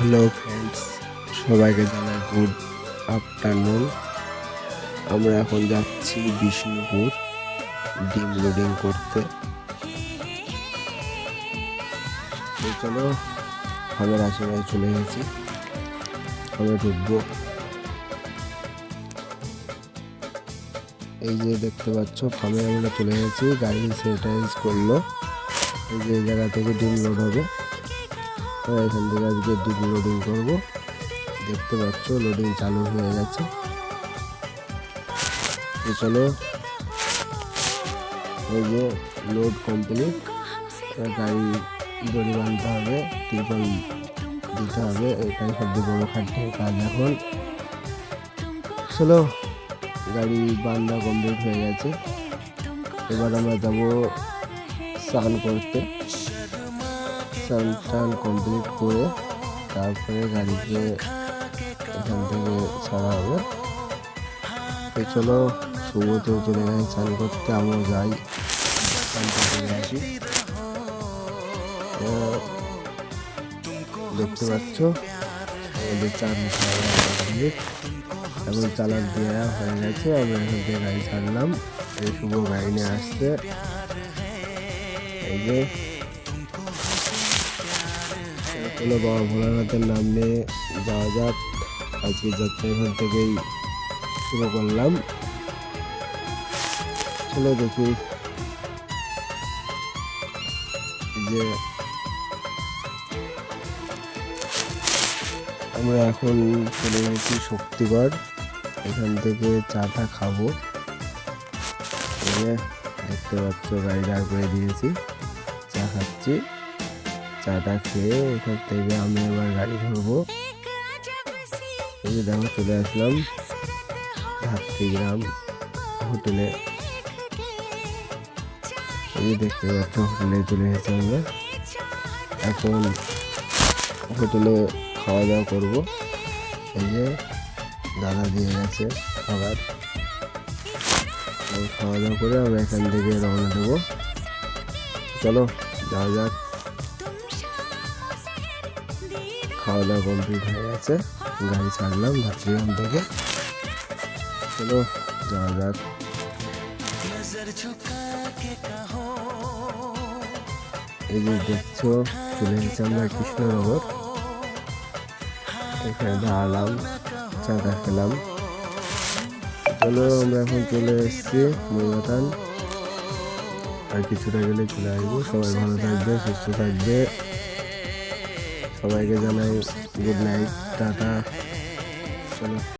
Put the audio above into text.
Hello friends, সবাইকে জানাই good afternoon. আমরা এখন যাচ্ছি বিষ্ণুপুর ডিম লোডিং করতে। তো চলো, ফার্মের আশেপাশে চলে গেছি, ফার্মে ঢুকবো। এই যে দেখতে পাচ্ছ, ফার্মে আমরা চলে গেছি, গাড়ি স্যানিটাইজ করলো। এই যে জায়গা থেকে ডিম লোড হবে, এখান থেকে আজকে ডিম লোডিং করবো। দেখতে পাচ্ছ লোডিং চালু হয়ে গেছে। তো চলো, এই যে লোড কমপ্লিট, গাড়ি দড়ি বাঁধতে হবে, ত্রিপল দিতে হবে, এটাই সবচেয়ে বড় খাটনির কাজ এখন। চলো, গাড়ি বাঁধা কমপ্লিট হয়ে গেছে। এবার আমরা যাবো স্নান করতে। স্নান কমপ্লিট করে তারপরে গাড়িকে এখান থেকে ছাড়া হবে। তো চলো, শুভতেও চলে যাই স্নান করতে, আমিও যাই স্নান করতে আসি। দেখতে পাচ্ছ আমাদের চান কমপ্লিট, এখন চালান দেওয়া হয়ে গেছে। আমরা এখান থেকে গাড়ি ছাড়লাম, এই শুভ গাড়ি নিয়ে আসছে। এই যে চলো, বাবা ভোলানাথের নাম নিয়ে যাওয়া যাক। আজকে যাত্রা এখান থেকেই শুরু করলাম। চলো দেখি, যে আমরা এখন চলে গেছি শক্তিগড়, এখান থেকে চাটা খাবো। দেখতে পাচ্ছ গাড়ি দাঁড় করে দিয়েছি, চা খাচ্ছি। চাটা খেয়ে এখান থেকে আমি এবার গাড়ি ধরবো। এই যে দেখো, চলে আসলাম ধাত্রীগ্রাম হোটেলে। এই যে দেখতে পাচ্ছ হোটেলে চলে এসেছি আমরা। এখন হোটেলে খাওয়া দাওয়া করবো। এই যে দাদা দিয়ে গেছে খাবার, খাওয়া দাওয়া করে আমরা এখান থেকে রওনা দেবো। চলো যাওয়া যাক। খাওয়া দাওয়া কমপ্লিট হয়ে গেছে, গাড়ি ছাড়লাম ধাত্রীগ্রাম থেকে। চলো যাওয়া যাক। এই যে দেখছো, চলে এসেছি আমরা কৃষ্ণনগর। এখানে দাঁড়ালাম, চাটা খেলাম। চলো, আমরা এখন চলে এসেছি ময়ূরতান, আর কিছুটা গেলে চলে আসবো। সবাই ভালো থাকবে, সুস্থ থাকবে। সবাইকে জানাই গুড নাইট, টাটা। চলো।